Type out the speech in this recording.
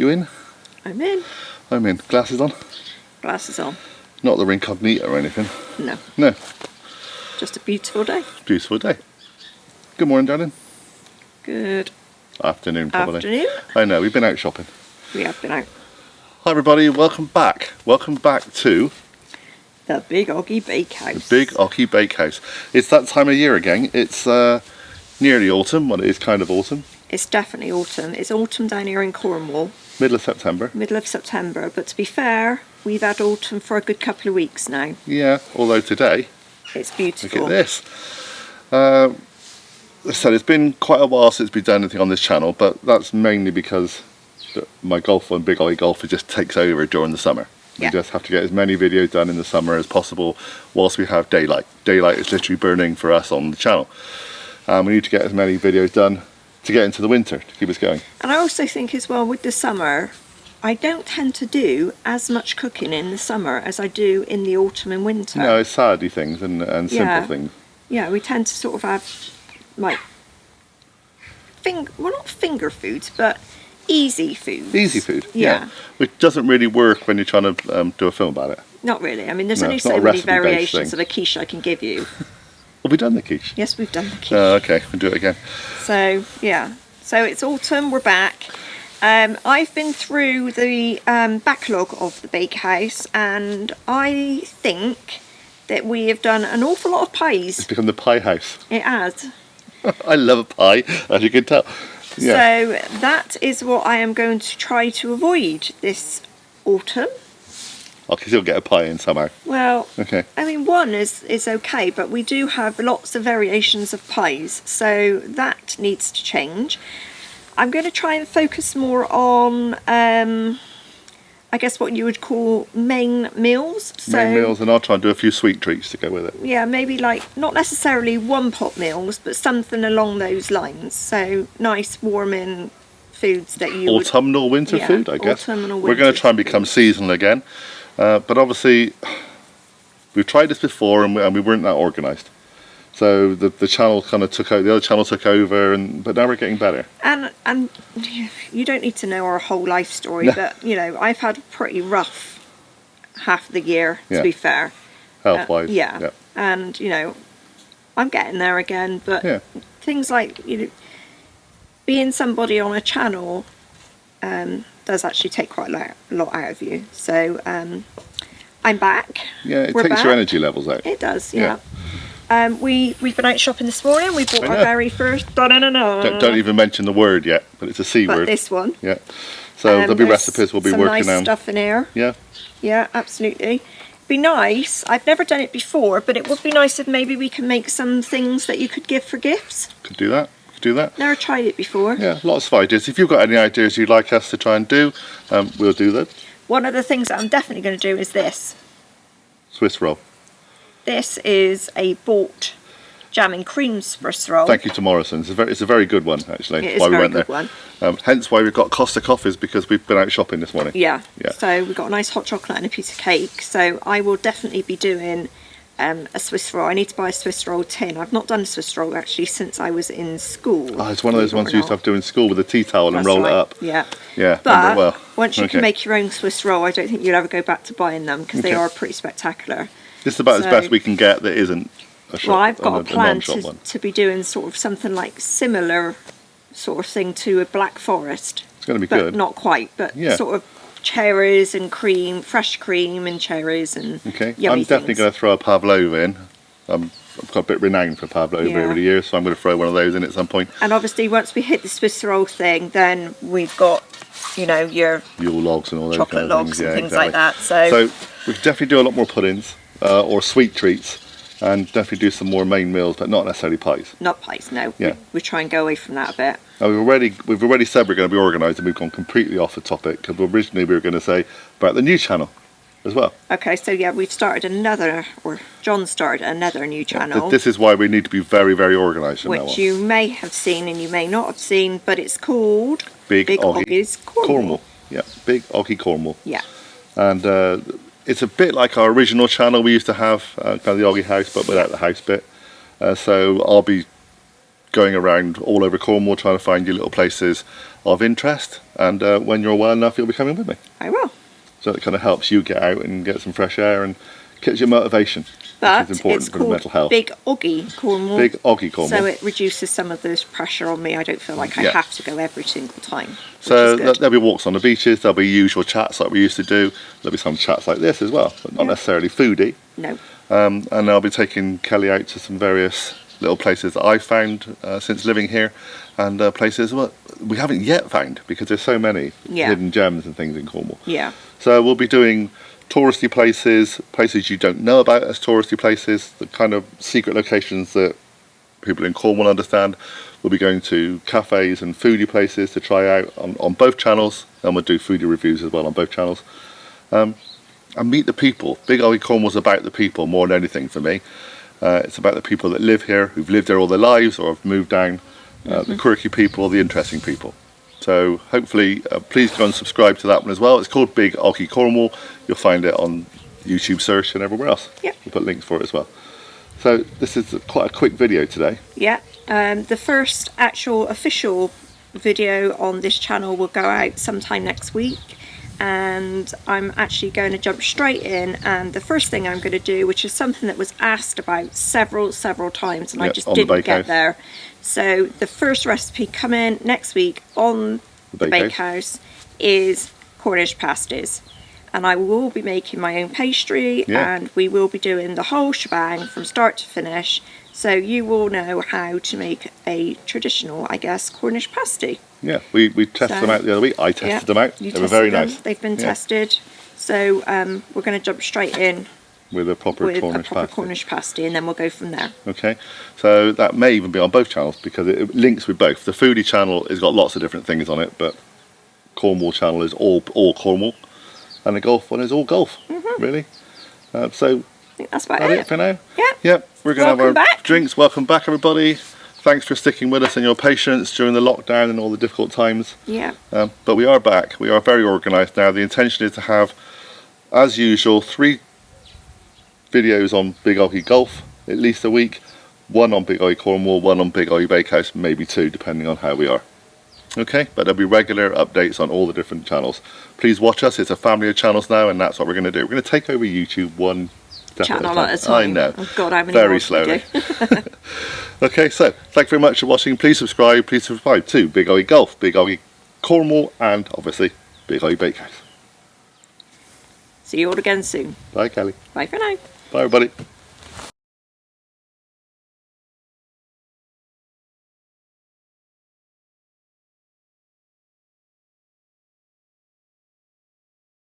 You in? I'm in. I'm in. Glasses on? Glasses on. Not the incognito or anything? No. No. Just a beautiful day. Beautiful day. Good morning, darling. Good Afternoon, probably. afternoon. I know, we've been out shopping. We have been out. Hi everybody, welcome back. Welcome back to The Big Oggie Bakehouse. the Big Oggie Bakehouse. It's that time of year again. It's nearly autumn. Well, it is kind of autumn. It's definitely autumn. It's autumn down here in Cornwall. Middle of September. Middle of September. But to be fair, we've had autumn for a good couple of weeks now. Yeah, although today, It's beautiful. look at this. So it's been quite a while since we've done anything on this channel, but that's mainly because my golf and Big Oggie Golf just takes over during the summer. We Yeah. just have to get as many videos done in the summer as possible whilst we have daylight. Daylight is literally burning for us on the channel. We need to get as many videos done to get into the winter to keep us going. And I also think as well with the summer, I don't tend to do as much cooking in the summer as I do in the autumn and winter. No, it's saddy things and simple Yeah. things. Yeah, we tend to sort of have like not finger foods, but easy foods. Easy food, Yeah. which doesn't really work when you're trying to do a film about it. Not really. I mean, there's No, only it's not so a many recipe-based variations thing. of a quiche I can give you. Have we done the quiche? Yes, we've done the quiche. Oh, okay, we'll do it again. So, yeah. So it's autumn, we're back. I've been through the backlog of the bakehouse, and I think that we have done an awful lot of pies. It's become the pie house. It has. I love a pie, as you can tell. Yeah. So that is what I am going to try to avoid this autumn. I can still get a pie in somehow. Well, Okay. I mean, one is okay, but we do have lots of variations of pies, so that needs to change. I'm going to try and focus more on, I guess what you would call main meals. Main meals, and I'll try and do a few sweet treats to go with it. Yeah, maybe like not necessarily one pot meals, but something along those lines. So nice, warming foods that you would... Autumnal winter Yeah, food, I guess. autumnal We're going winter to try and become food. seasonal again. But obviously, we've tried this before and we weren't that organised. So the channel kind of took over, the other channel took over, but now we're getting better. And you don't need to know our whole life story, No. but you know, I've had a pretty rough half of the year, to Yeah. be fair. Health-wise. Yeah. And you know, I'm getting there again, but Yeah. things like, you know, being somebody on a channel does actually take quite a lot out of you. So I'm back. Yeah, it We're takes back. your energy levels out. It does, Yeah. yeah. We've been out shopping this morning. We bought I our know. very first. Don't even mention the word yet, but it's a C But word. this one. Yeah. So there'll be There's recipes we'll be some working nice on. stuff in here. Yeah. Yeah, absolutely. Be nice. I've never done it before, but it would be nice if maybe we can make some things that you could give for gifts. Could do that. Could do that. Never tried it before. Yeah, lots of ideas. If you've got any ideas you'd like us to try and do, we'll do that. One of the things that I'm definitely going to do is this. Swiss roll. This is a bought jam and cream Swiss roll. Thank you to Morrison's. It's a very good one, actually. It That's is why a we very went good there. one. Hence why we've got Costa coffees, because we've been out shopping this morning. Yeah. Yeah. So we've got a nice hot chocolate and a piece of cake. So I will definitely be doing a Swiss roll. I need to buy a Swiss roll tin. I've not done a Swiss roll actually since I was in school. Oh, it's one of those believe it ones or you used to not. have to do in school with a tea towel and That's roll right. it up. Yeah. Yeah, But remember it well. once you Okay. can make your own Swiss roll, I don't think you'll ever go back to buying them because they Okay. are pretty spectacular. This is about as So- best we can get that isn't a shop. Well, I've got a a plan non-shop one. to be doing sort of something like similar sort of thing to a Black Forest. It's going to be But good. not quite, but Yeah. sort of cherries and cream, fresh cream and cherries and Okay, yummy I'm definitely things. going to throw a pavlova in. I've got a bit renowned for pavlova Yeah. over the years, so I'm going to throw one of those in at some point. And obviously once we hit the Swiss roll thing, then we've got, you know, your Yule logs and all those chocolate kind of logs things. and Yeah, things exactly. like that. So, So we could definitely do a lot more puddings or sweet treats, and definitely do some more main meals, but not necessarily pies. not pies, no. Yeah. We try and go away from that a bit. Now, we've already said we're going to be organised, and we've gone completely off the topic, because originally we were going to say about the new channel as well. Okay, so yeah, we've started another, or John started another new channel. This is why we need to be very, very organised from now on. which you may have seen and you may not have seen, but it's called Big Oggie Oggie's Cornwall. Yeah, Big Oggie Cornwall. Yeah. And it's a bit like our original channel we used to have, kind of the Oggie House, but without the house bit. So I'll be going around all over Cornwall trying to find you little places of interest, and when you're well enough you'll be coming with me. I will. So it kind of helps you get out and get some fresh air and gets your motivation, But which is important it's for mental called health. Big Oggie Cornwall. Big Oggie Cornwall. So it reduces some of this pressure on me. I don't feel like I Yeah. have to go every single time. So which is good. there'll be walks on the beaches, there'll be usual chats like we used to do, there'll be some chats like this as well, but not Yeah. necessarily foodie. No. And I'll be taking Kelly out to some various little places that I've found since living here, and places we haven't yet found because there's so many Yeah. hidden gems and things in Cornwall. Yeah. So we'll be doing touristy places, places you don't know about as touristy places, the kind of secret locations that people in Cornwall understand. We'll be going to cafes and foodie places to try out on both channels, and we'll do foodie reviews as well on both channels. And meet the people. Big Oggie Cornwall's about the people more than anything for me. It's about the people that live here, who've lived there all their lives or have moved down, the quirky people, the interesting people. So hopefully, please go and subscribe to that one as well. It's called Big Oggie Cornwall. You'll find it on YouTube search and everywhere else. Yep. We'll put links for it as well. So this is quite a quick video today. Yeah. The first actual official video on this channel will go out sometime next week. And I'm actually going to jump straight in, and the first thing I'm going to do, which is something that was asked about several times and I just didn't get there. So the first recipe coming next week on the Bakehouse is Cornish pasties, and I will be making my own pastry, and we will be doing the whole shebang from start to finish, so you will know how to make a traditional, I guess, Cornish pasty. Yeah, we tested them out the other week. I tested them out. They were very nice. They've been tested. So we're going to jump straight in with a proper Cornish pasty, and then we'll go from there. Okay, so that may even be on both channels because it links with both. The foodie channel has got lots of different things on it, but Cornwall channel is all Cornwall, and the golf one is all golf. Really. So I think that's about it for now. Yeah. Yep. We're going to have our back. drinks. Welcome back, everybody. Thanks for sticking with us and your patience during the lockdown and all the difficult times. Yeah. But we are back. We are very organised now. The intention is to have, as usual, 3 videos on Big Oggie Golf, at least a week. 1 on Big Oggie Cornwall, 1 on Big Oggie Bakehouse, maybe 2, depending on how we are. Okay, but there'll be regular updates on all the different channels. Please watch us. It's a family of channels now, and that's what we're going to do. We're going to take over YouTube one channel at a time. I know. Oh God, how many very more slowly. do we do? Okay, so thank you very much for watching. Please subscribe to Big Oggie Golf, Big Oggie Cornwall, and obviously Big Oggie Bakehouse. See you all again soon. Bye, Kelly. Bye for now. Bye, everybody.